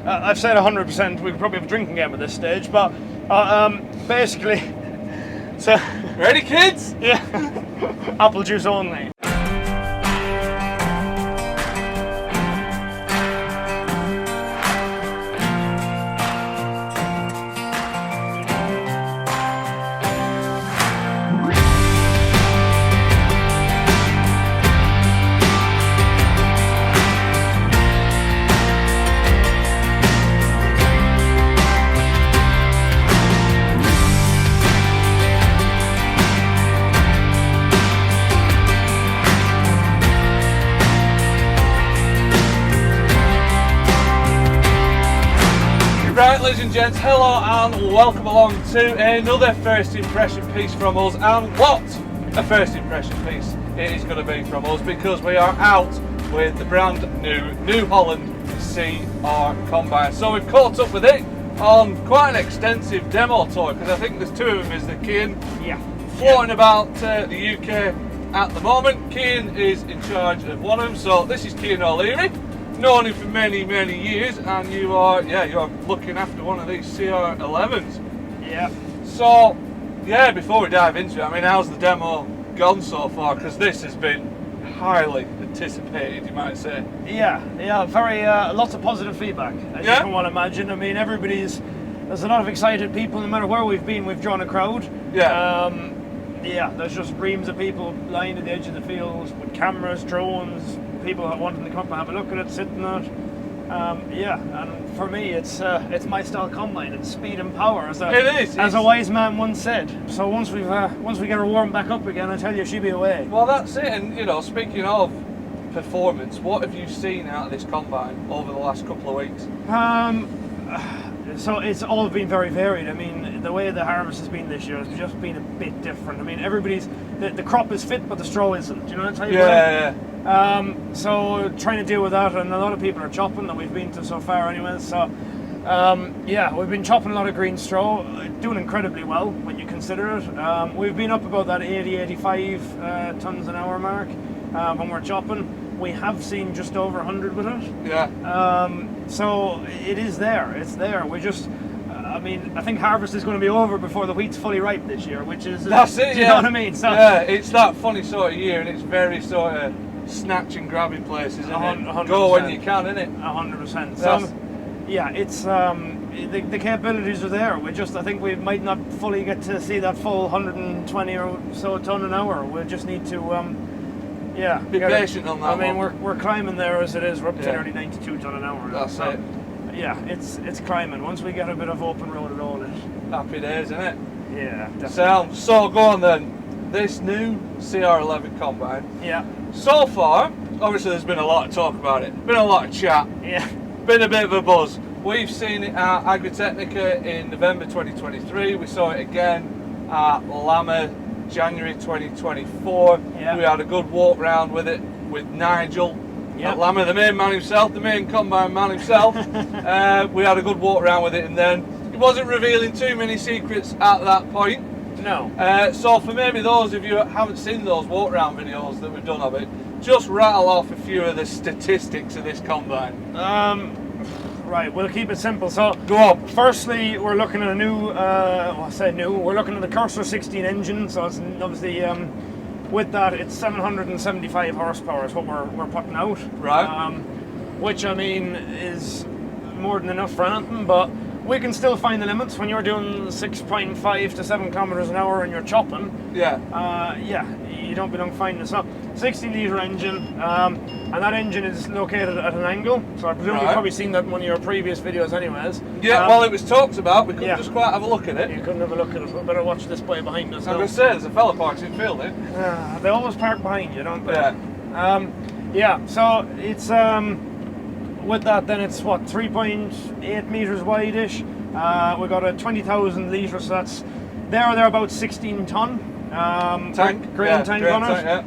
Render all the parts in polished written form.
I've said 100%. We could probably have a drinking game at this stage, but basically, so ready, kids? Yeah, apple juice only. Right, ladies and gents, hello and welcome along to another first impression piece from us. And what a first impression piece it is going to be from us, because we are out with the brand new Holland CR combine. So we've caught up with it on quite an extensive demo tour, because I think there's two of them, is the Cian? Yeah. Floating about the UK at the moment. Cian is in charge of one of them, so this is Cian O'Leary. Known him for many years, and you're looking after one of these CR11s. Yeah. So, yeah, before we dive into it, I mean, how's the demo gone so far? Because this has been highly anticipated, you might say. Yeah, very lots of positive feedback, as you can well imagine. I mean, there's a lot of excited people. No matter where we've been, we've drawn a crowd. Yeah. Yeah, there's just reams of people lying at the edge of the fields with cameras, drones, people wanting to come up and have a look at it, sitting on it. Yeah, and for me, it's my style combine. It's speed and power, as a wise man once said. So once we get her warmed back up again, I tell you, she'll be away. Well, that's it. And you know, speaking of performance, what have you seen out of this combine over the last couple of weeks? So it's all been very varied. I mean, the way the harvest has been this year has just been a bit different. I mean, the crop is fit, but the straw isn't. Do you know what I'm saying? Yeah. So trying to deal with that, and a lot of people are chopping that we've been to so far anyways. So yeah, we've been chopping a lot of green straw, doing incredibly well when you consider it. We've been up about that 80-85 tons an hour mark when we're chopping. We have seen just over 100 with it. Yeah. So it is there. It's there. We just, I mean, I think harvest is going to be over before the wheat's fully ripe this year, which is. That's it. Do you know what I mean? So, yeah, it's that funny sort of year, and it's very sort of snatch and grabbing places, isn't it? 100%. Go when you can, innit? 100%. So, yeah, it's the capabilities are there. I think we might not fully get to see that full 120 or so ton an hour. We just need to. Yeah, be patient on that. I mean, we're climbing there as it is. We're up to nearly 92 ton an hour. That's it. Yeah, it's climbing. Once we get a bit of open road and all it. Happy days, isn't it? Yeah, definitely. So go on then. This new CR11 combine. Yeah. So far, obviously, there's been a lot of talk about it. Been a lot of chat. Yeah. Been a bit of a buzz. We've seen it at Agritechnica in November 2023. We saw it again at Lama January 2024. Yeah. We had a good walk round with it with Nigel at Lama, the main man himself, the main combine man himself. We had a good walk round with it, and then he wasn't revealing too many secrets at that point. No. So for maybe those of you who haven't seen those walk round videos that we've done of it, just rattle off a few of the statistics of this combine. Right, we'll keep it simple. So, go on. Firstly, we're looking at a new, we're looking at the Cursor 16 engine. So it's obviously, with that, it's 775 horsepower is what we're putting out. Right. Which, I mean, is more than enough for anything, but we can still find the limits when you're doing 6.5 to 7 kilometers an hour and you're chopping. Yeah. You don't belong finding this up. 60 litre engine, and that engine is located at an angle, so I presume you've probably seen that in one of your previous videos anyways. Yeah, well, it was talked about, we couldn't just quite have a look at it. You couldn't have a look at it, we better watch this boy behind us. I'm going to say, there's a fella parked in field, eh? They always park behind you, don't they? Yeah. Yeah, so it's, with that then it's what, 3.8 metres wide-ish. We've got a 20,000 litre, so that's they're about 16 tonne. Tank, grain tank on it, yeah.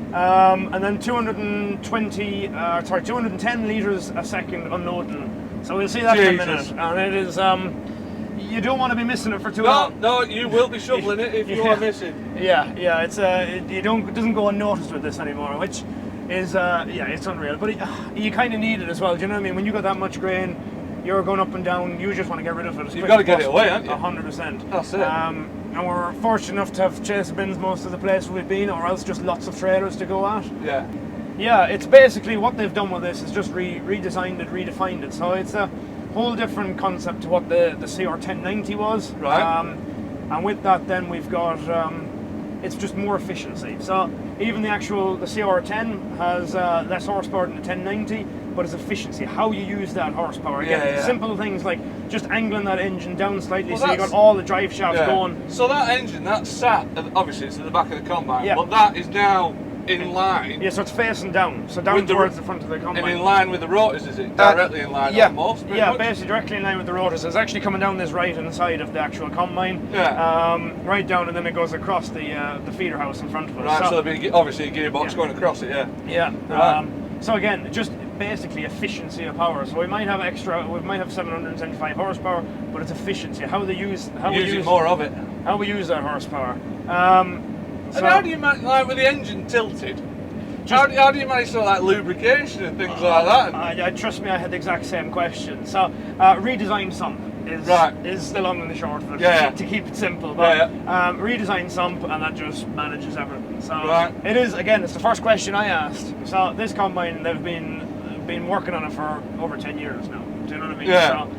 and then 210 litres a second unloading. So we'll see that in a minute, and it is. You don't want to be missing it for too long. No, you will be shoveling it if you are missing. Yeah, it's it doesn't go unnoticed with this anymore, which is it's unreal. But you kind of need it as well. Do you know what I mean? When you got that much grain, you're going up and down, you just want to get rid of it. You've got to get it away, haven't you? 100%. That's it. And we're fortunate enough to have chase bins most of the places we've been, or else just lots of trailers to go at. Yeah. Yeah, it's basically what they've done with this is just redesigned it, redefined it. So it's a whole different concept to what the CR1090 was. Right. And with that, then we've got it's just more efficiency. So even the CR10 has less horsepower than the 1090, but it's efficiency. How you use that horsepower. Again, simple things like just angling that engine down slightly, so you got all the drive shafts going. So that engine, that's sat, obviously it's at the back of the combine, but that is now in line. Yeah, so it's facing down, so down towards the front of the combine. And in line with the rotors, is it? Directly in line almost? Yeah, basically directly in line with the rotors. It's actually coming down this right-hand side of the actual combine. Yeah. Right down, and then it goes across the feeder house in front of us. Right, so there'll be obviously a gearbox going across it, Yeah. Right. So again, just basically efficiency of power. So we might have 775 horsepower, but it's efficiency. How we use more of it. How we use that horsepower. And how do you manage, like with the engine tilted? How do you manage sort of like lubrication and things like that? Trust me, I had the exact same question. So redesigned sump is the long and the short of it. To keep it simple, but redesigned sump, and that just manages everything. So it is, again, it's the first question I asked. So this combine, they've been working on it for over 10 years now. Do you know what I mean? Yeah. So,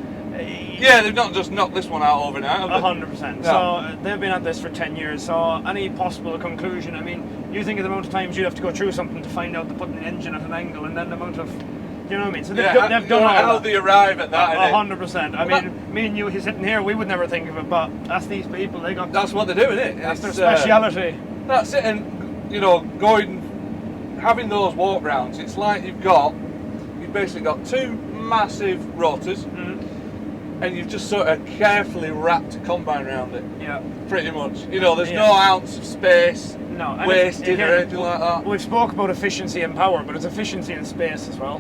they've not just knocked this one out overnight, have they? 100%. So they've been at this for 10 years. So any possible conclusion, I mean, you think of the amount of times you have to go through something to find out to put the engine at an angle, and then the amount of, you know what I mean? So they've done all how that. they arrive at that. 100%. I mean, me and you sitting here, we would never think of it, but that's these people. That's what they're doing, isn't it? That's their speciality. That's it, and having those walk rounds, it's like you've basically got two massive rotors. And you've just sort of carefully wrapped a combine around it. Yeah. Pretty much. There's no ounce of space wasted or anything like that. We've spoke about efficiency and power, but it's efficiency and space as well.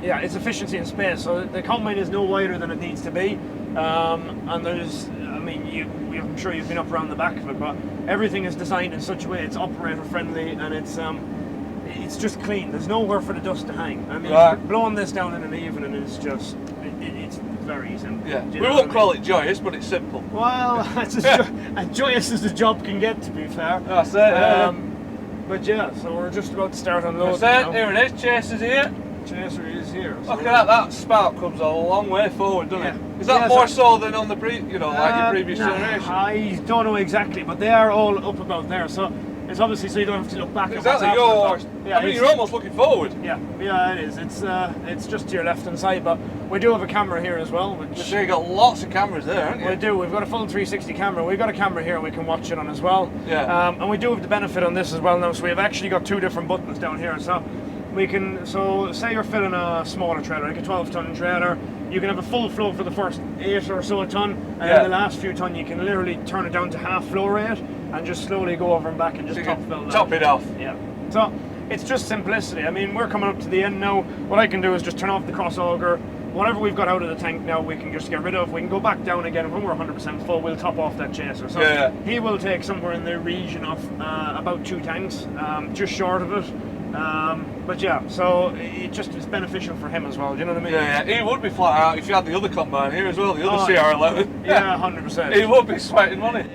It's efficiency and space. So the combine is no wider than it needs to be. And there's, I'm sure you've been up around the back of it, but everything is designed in such a way it's operator friendly, and it's just clean. There's nowhere for the dust to hang. I mean, blowing this down in an evening is just, it's very simple. Yeah, we won't call it joyous, but it's simple. Well, it's as joyous as the job can get, to be fair. That's it. But yeah, so we're just about to start unloading. That's it, here it is, Chaser's here. Chaser is here. Look at that spark comes a long way forward, doesn't it? Is that more so than on the like your previous generation? I don't know exactly, but they are all up about there. So it's obviously so you don't have to look back. Exactly. You're almost looking forward. Yeah, it is. It's just to your left hand side, but we do have a camera here as well. So you've got lots of cameras there, haven't you? We do. We've got a full 360 camera. We've got a camera here we can watch it on as well. Yeah. And we do have the benefit on this as well now. So we've actually got two different buttons down here. So we can. So say you're filling a smaller trailer, like a 12-ton trailer. You can have a full flow for the first 8 or so ton, and then the last few ton you can literally turn it down to half flow rate and just slowly go over and back and just top it off. Yeah. So it's just simplicity. I mean, we're coming up to the end now. What I can do is just turn off the cross auger. Whatever we've got out of the tank now, we can just get rid of. We can go back down again, and when we're 100% full, we'll top off that chaser. So he will take somewhere in the region of about 2 tanks, just short of it. But yeah, so it just is beneficial for him as well. Do you know what I mean? Yeah, he would be flat out if you had the other combine here as well, the other CR11. Yeah, 100%. He would be sweating money.